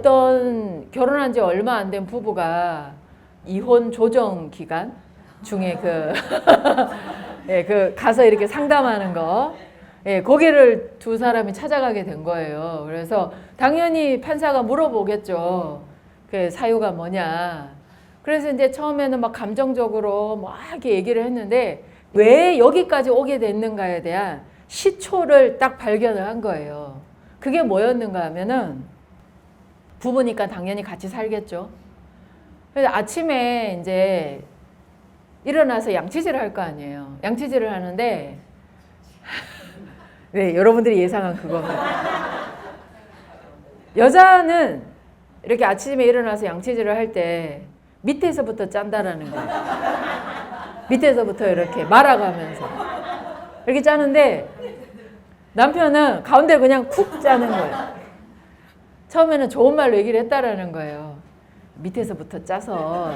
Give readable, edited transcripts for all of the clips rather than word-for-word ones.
어떤 결혼한 지 얼마 안 된 부부가 이혼 조정 기간 중에 예, 가서 이렇게 상담하는 거, 예, 거기를 두 사람이 찾아가게 된 거예요. 그래서 당연히 판사가 물어보겠죠. 그 사유가 뭐냐. 그래서 이제 처음에는 막 감정적으로 막 이렇게 얘기를 했는데 왜 여기까지 오게 됐는가에 대한 시초를 딱 발견을 한 거예요. 그게 뭐였는가 하면은 부부니까 당연히 같이 살겠죠. 그래서 아침에 이제 일어나서 양치질을 할 거 아니에요. 양치질을 하는데 네, 여러분들이 예상한 그겁니다. 여자는 이렇게 아침에 일어나서 양치질을 할 때 밑에서부터 짠다라는 거예요. 밑에서부터 이렇게 말아가면서 이렇게 짜는데 남편은 가운데 그냥 쿡 짜는 거예요. 처음에는 좋은 말로 얘기를 했다라는 거예요. 밑에서부터 짜서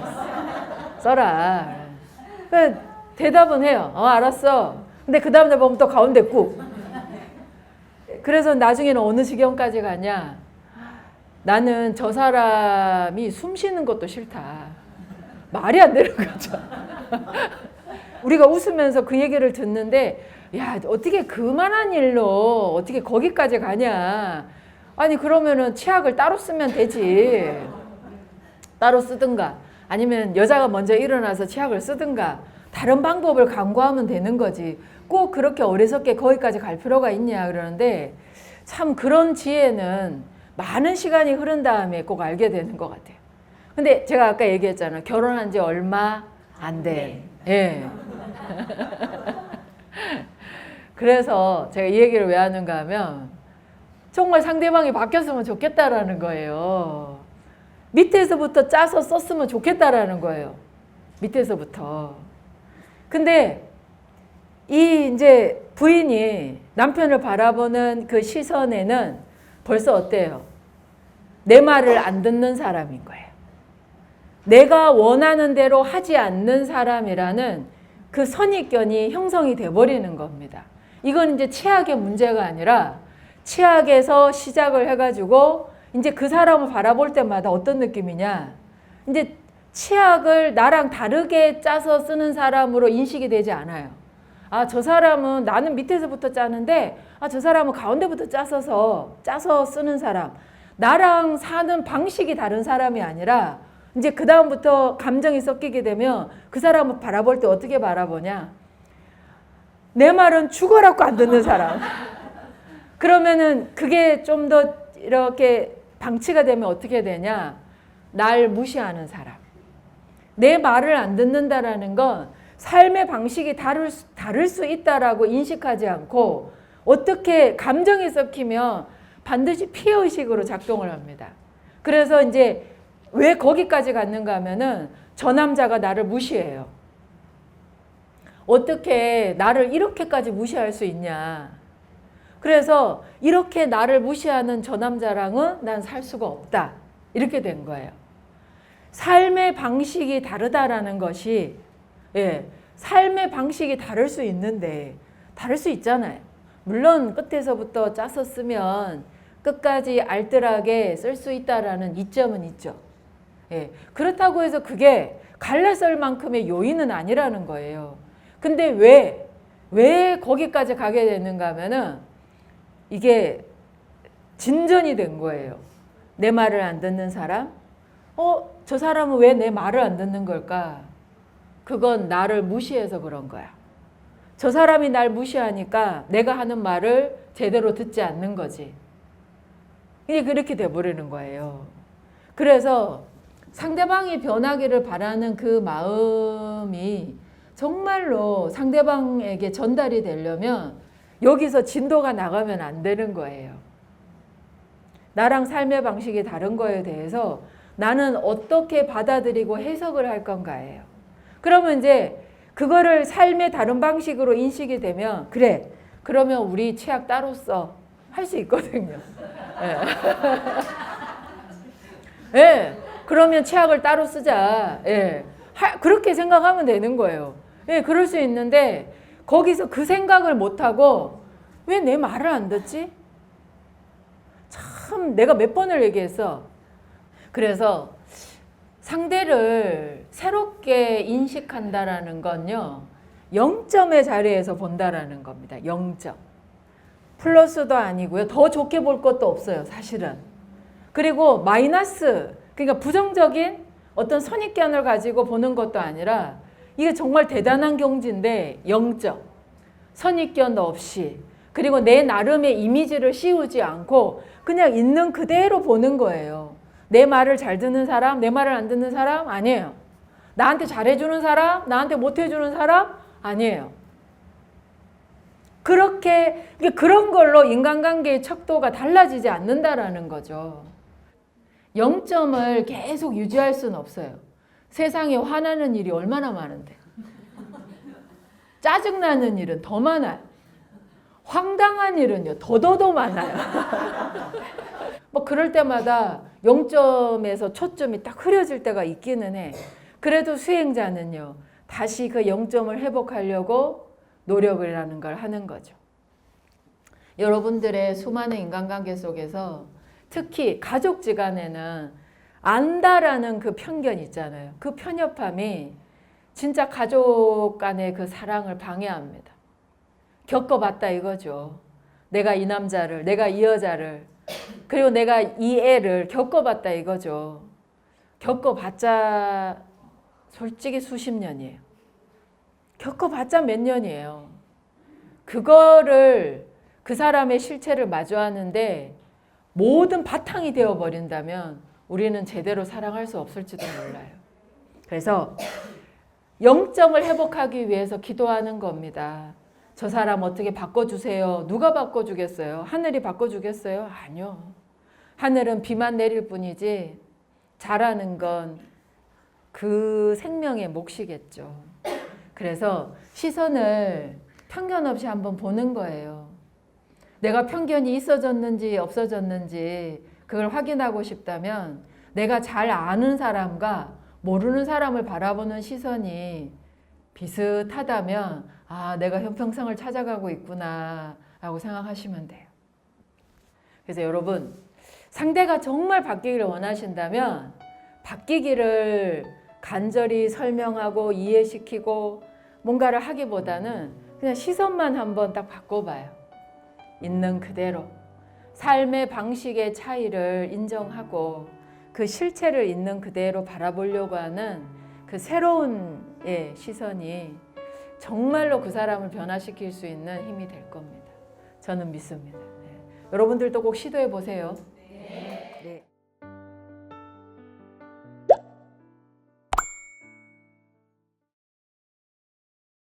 써라. 그러니까 대답은 해요. 알았어. 근데 그 다음날 보면 또 가운데 꾹. 그래서 나중에는 어느 지경까지 가냐. 나는 저 사람이 숨 쉬는 것도 싫다. 말이 안 되는 거죠. 우리가 웃으면서 그 얘기를 듣는데 야, 어떻게 그만한 일로 어떻게 거기까지 가냐. 아니 그러면은 치약을 따로 쓰면 되지. 따로 쓰든가 아니면 여자가 먼저 일어나서 치약을 쓰든가 다른 방법을 강구하면 되는 거지. 꼭 그렇게 어리석게 거기까지 갈 필요가 있냐 그러는데 참 그런 지혜는 많은 시간이 흐른 다음에 꼭 알게 되는 것 같아요. 근데 제가 아까 얘기했잖아요. 결혼한 지 얼마 안 돼. 예. 그래서 제가 이 얘기를 왜 하는가 하면 정말 상대방이 바뀌었으면 좋겠다라는 거예요. 밑에서부터 짜서 썼으면 좋겠다라는 거예요. 밑에서부터. 근데 이 이제 부인이 남편을 바라보는 그 시선에는 벌써 어때요? 내 말을 안 듣는 사람인 거예요. 내가 원하는 대로 하지 않는 사람이라는 그 선입견이 형성이 돼버리는 겁니다. 이건 이제 치약의 문제가 아니라 치약에서 시작을 해가지고 이제 그 사람을 바라볼 때마다 어떤 느낌이냐. 이제 치약을 나랑 다르게 짜서 쓰는 사람으로 인식이 되지 않아요. 저 사람은 나는 밑에서부터 짜는데 저 사람은 가운데부터 짜서 쓰는 사람. 나랑 사는 방식이 다른 사람이 아니라 이제 그 다음부터 감정이 섞이게 되면 그 사람을 바라볼 때 어떻게 바라보냐. 내 말은 죽어라고 안 듣는 사람. 그러면은 그게 좀 더 이렇게 방치가 되면 어떻게 되냐. 날 무시하는 사람. 내 말을 안 듣는다라는 건 삶의 방식이 다를 수 있다라고 인식하지 않고 어떻게 감정이 섞이면 반드시 피해의식으로 작동을 합니다. 그래서 이제 왜 거기까지 갔는가 하면은 저 남자가 나를 무시해요. 어떻게 나를 이렇게까지 무시할 수 있냐. 그래서 이렇게 나를 무시하는 저 남자랑은 난 살 수가 없다. 이렇게 된 거예요. 삶의 방식이 다르다라는 것이 삶의 방식이 다를 수 있는데 다를 수 있잖아요. 물론 끝에서부터 짜서 쓰면 끝까지 알뜰하게 쓸 수 있다라는 이점은 있죠. 그렇다고 해서 그게 갈라설 만큼의 요인은 아니라는 거예요. 근데 왜 거기까지 가게 되는가 하면은 이게 진전이 된 거예요. 내 말을 안 듣는 사람? 저 사람은 왜 내 말을 안 듣는 걸까? 그건 나를 무시해서 그런 거야. 저 사람이 날 무시하니까 내가 하는 말을 제대로 듣지 않는 거지. 이게 그렇게 돼버리는 거예요. 그래서 상대방이 변하기를 바라는 그 마음이 정말로 상대방에게 전달이 되려면 여기서 진도가 나가면 안 되는 거예요. 나랑 삶의 방식이 다른 거에 대해서 나는 어떻게 받아들이고 해석을 할 건가예요. 그러면 이제 그거를 삶의 다른 방식으로 인식이 되면 그래, 그러면 우리 치약 따로 써. 할 수 있거든요. 그러면 치약을 따로 쓰자. 그렇게 생각하면 되는 거예요. 그럴 수 있는데 거기서 그 생각을 못하고 왜 내 말을 안 듣지? 참 내가 몇 번을 얘기했어. 그래서 상대를 새롭게 인식한다라는 건요, 0점의 자리에서 본다라는 겁니다. 0점. 플러스도 아니고요. 더 좋게 볼 것도 없어요, 사실은. 그리고 마이너스, 그러니까 부정적인 어떤 선입견을 가지고 보는 것도 아니라 이게 정말 대단한 경지인데 0점. 선입견 없이, 그리고 내 나름의 이미지를 씌우지 않고 그냥 있는 그대로 보는 거예요. 내 말을 잘 듣는 사람, 내 말을 안 듣는 사람 아니에요. 나한테 잘해주는 사람, 나한테 못해주는 사람 아니에요. 그렇게 그런 걸로 인간관계의 척도가 달라지지 않는다라는 거죠. 0점을 계속 유지할 수는 없어요. 세상에 화나는 일이 얼마나 많은데. 짜증나는 일은 더 많아요. 황당한 일은요, 더더더 많아요. 뭐 그럴 때마다 0점에서 초점이 딱 흐려질 때가 있기는 해. 그래도 수행자는요, 다시 그 0점을 회복하려고 노력을 하는 걸 하는 거죠. 여러분들의 수많은 인간관계 속에서 특히 가족지간에는 안다라는 그 편견 있잖아요. 그 편협함이 진짜 가족 간의 그 사랑을 방해합니다. 겪어봤다 이거죠. 내가 이 남자를, 내가 이 여자를, 그리고 내가 이 애를 겪어봤다 이거죠. 겪어봤자 솔직히 수십 년이에요. 겪어봤자 몇 년이에요. 그거를, 그 사람의 실체를 마주하는데 모든 바탕이 되어버린다면 우리는 제대로 사랑할 수 없을지도 몰라요. 그래서 0점을 회복하기 위해서 기도하는 겁니다. 저 사람 어떻게 바꿔주세요. 누가 바꿔주겠어요? 하늘이 바꿔주겠어요? 아니요. 하늘은 비만 내릴 뿐이지 잘하는 건 그 생명의 몫이겠죠. 그래서 시선을 편견 없이 한번 보는 거예요. 내가 편견이 있어졌는지 없어졌는지 그걸 확인하고 싶다면 내가 잘 아는 사람과 모르는 사람을 바라보는 시선이 비슷하다면 아, 내가 형평성을 찾아가고 있구나 라고 생각하시면 돼요. 그래서 여러분, 상대가 정말 바뀌기를 원하신다면 바뀌기를 간절히 설명하고 이해시키고 뭔가를 하기보다는 그냥 시선만 한번 딱 바꿔봐요. 있는 그대로 삶의 방식의 차이를 인정하고 그 실체를 있는 그대로 바라보려고 하는 그 새로운 시선이 정말로 그 사람을 변화시킬 수 있는 힘이 될 겁니다. 저는 믿습니다. 여러분들도 꼭 시도해 보세요.